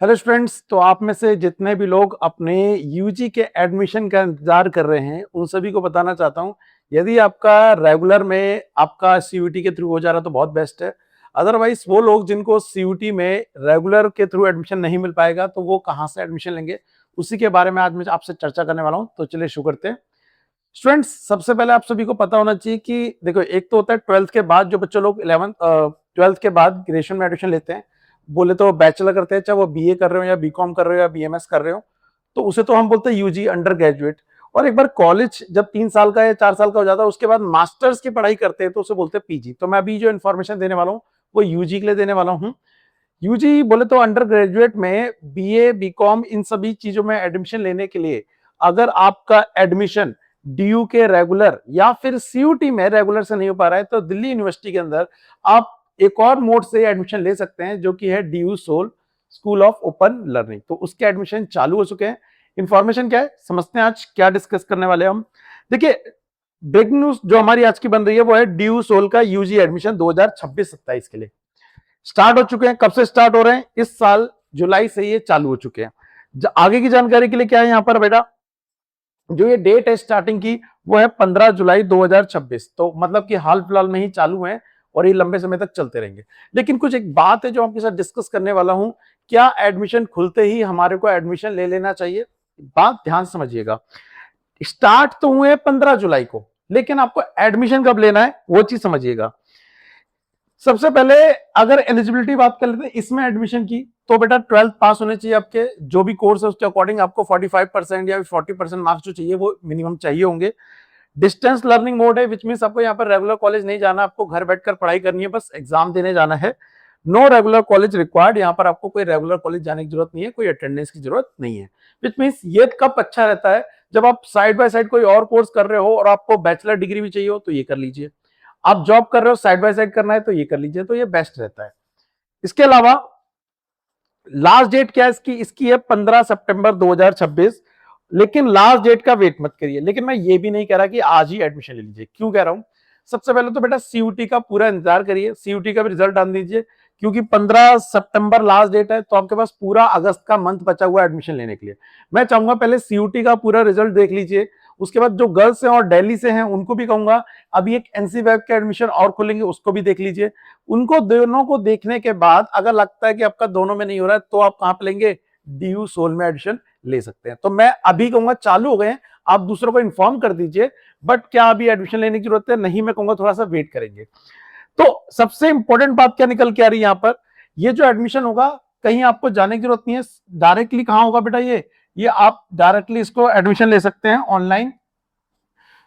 Hello students, तो आप में से जितने भी लोग अपने यूजी के एडमिशन का इंतजार कर रहे हैं उन सभी को बताना चाहता हूं, यदि आपका रेगुलर में आपका सीयूटी के थ्रू हो जा रहा है तो बहुत बेस्ट है। अदरवाइज वो लोग जिनको सीयूटी में रेगुलर के थ्रू एडमिशन नहीं मिल पाएगा तो वो कहां से एडमिशन लेंगे, उसी के बारे में आज मैं आपसे चर्चा करने वाला हूं। तो चलिए शुरू करते हैं। स्टूडेंट्स, सबसे पहले आप सभी को पता होना चाहिए कि देखो, एक तो होता है ट्वेल्थ के बाद जो बच्चे लोग 12th के बाद ग्रेजुएशन में एडमिशन लेते हैं, बोले तो बैचलर करते हैं, चाहे वो बीए कर रहे हो या बीकॉम कर रहे हो या बीएमएस कर रहे हो, तो उसे तो हम बोलते हैं यूजी अंडर ग्रेजुएट। और एक बार कॉलेज जब 3 साल का या 4 साल का हो जाता है उसके बाद मास्टर्स की पढ़ाई करते हैं तो उसे बोलते हैं पीजी। तो मैं अभी जो इन्फॉर्मेशन देने वाला हूँ वो यूजी के लिए देने वाला हूँ। यूजी बोले तो अंडर ग्रेजुएट में बीए बीकॉम इन सभी चीजों में एडमिशन लेने के लिए अगर आपका एडमिशन डीयू के रेगुलर या फिर सीयूटी में रेगुलर से नहीं हो पा रहा है तो दिल्ली यूनिवर्सिटी के अंदर आप एक और मोड से एडमिशन ले सकते हैं, जो कि है DU SOL school of open learning. तो उसके एडमिशन चालू हो चुके हैं। इंफॉर्मेशन क्या है समझते हैं, आज क्या डिस्कस करने वाले हैं हम। देखिए, ब्रेकिंग न्यूज जो हमारी आज की बन रही है वो है डीयू सोल का यूजी एडमिशन 2026-27 के लिए स्टार्ट हो चुके हैं। कब से स्टार्ट हो रहे हैं? इस साल जुलाई से ये चालू हो चुके हैं। आगे की जानकारी के लिए क्या है यहाँ पर बेटा, जो ये डेट है स्टार्टिंग की वो है 15 जुलाई 2026। तो मतलब कि हाल फिलहाल में ही चालू है और ये लंबे समय तक चलते रहेंगे। लेकिन कुछ एक बात है जो आपके साथ डिस्कस करने वाला हूं, क्या एडमिशन खुलते ही हमारे को एडमिशन ले लेना चाहिए? बात ध्यान से समझिएगा। स्टार्ट तो हुए 15 जुलाई को, लेकिन आपको एडमिशन कब लेना है वो चीज समझिएगा। सबसे पहले अगर एलिजिबिलिटी बात कर लेते हैं इसमें एडमिशन की, तो बेटा 12th पास होने चाहिए। आपके जो भी कोर्स है उसके अकॉर्डिंग आपको 45% या 40% मार्क्स जो चाहिए वो मिनिमम चाहिए होंगे। डिस्टेंस लर्निंग मोड है, विच मींस आपको यहाँ पर रेगुलर कॉलेज नहीं जाना, आपको घर बैठकर पढ़ाई करनी है, बस एग्जाम देने जाना है। नो रेगुलर कॉलेज रिक्वायर्ड, यहाँ पर आपको कोई रेगुलर कॉलेज जाने की जरूरत नहीं है, कोई अटेंडेंस की जरूरत नहीं है। विच मींस ये कब अच्छा रहता है, जब आप साइड बाय साइड कोई और कोर्स कर रहे हो और आपको बैचलर डिग्री भी चाहिए हो तो ये कर लीजिए। आप जॉब कर रहे हो, साइड बाय साइड करना है तो ये कर लीजिए, तो ये बेस्ट रहता है। इसके अलावा लास्ट डेट क्या है इसकी है 15 सितंबर 2026। लेकिन लास्ट डेट का वेट मत करिए। लेकिन मैं ये भी नहीं कह रहा कि आज ही एडमिशन ले लीजिए। क्यों कह रहा हूं? सबसे पहले तो बेटा सीयूटी का पूरा इंतजार करिए, सीयूटी का भी रिजल्ट डाल दीजिए, क्योंकि 15 सितंबर लास्ट डेट है तो आपके पास पूरा अगस्त का मंथ बचा हुआ है एडमिशन लेने के लिए। मैं चाहूंगा पहले सीयूटी का पूरा रिजल्ट देख लीजिए, उसके बाद जो गर्ल्स हैं और दिल्ली से हैं उनको भी कहूंगा अभी एक एनसी वेब के एडमिशन और खुलेंगे, उसको भी देख लीजिए। उनको दोनों को देखने के बाद अगर लगता है कि आपका दोनों में नहीं हो रहा है तो आप कहां पे लेंगे? डीयू सोल में एडमिशन ले सकते हैं। तो मैं अभी कहूंगा चालू हो गए हैं, आप दूसरों को इन्फॉर्म कर दीजिए। बट क्या अभी एडमिशन लेने की जरूरत है? नहीं, मैं कहूंगा थोड़ा सा वेट करेंगे। तो सबसे इंपॉर्टेंट बात क्या निकल के आ रही है यहां पर, ये जो एडमिशन होगा कहीं आपको जाने की जरूरत नहीं है। डायरेक्टली कहां होगा बेटा? ये आप डायरेक्टली इसको एडमिशन ले सकते हैं ऑनलाइन।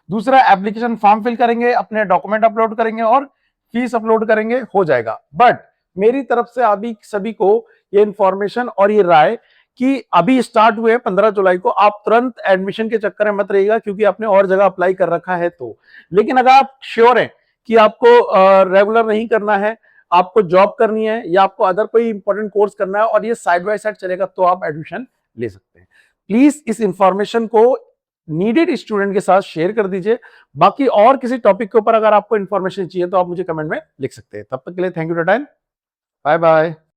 दूसरा, एप्लीकेशन फॉर्म फिल करेंगे, अपने डॉक्यूमेंट अपलोड करेंगे और फीस अपलोड करेंगे, हो जाएगा। बट मेरी तरफ से अभी सभी को ये इंफॉर्मेशन और ये राय कि अभी स्टार्ट हुए 15 जुलाई को, आप तुरंत एडमिशन के चक्कर में मत रहिएगा, क्योंकि आपने और जगह अप्लाई कर रखा है तो। लेकिन अगर आप श्योर हैं कि आपको रेगुलर नहीं करना है, आपको जॉब करनी है या आपको अदर कोई इंपॉर्टेंट कोर्स करना है और ये साइड बाय साइड चलेगा, तो आप एडमिशन ले सकते हैं। प्लीज इस इंफॉर्मेशन को नीडेड स्टूडेंट के साथ शेयर कर दीजिए। बाकी और किसी टॉपिक के ऊपर अगर आपको इंफॉर्मेशन चाहिए तो आप मुझे कमेंट में लिख सकते हैं। तब तक के लिए thank you for time. Bye bye.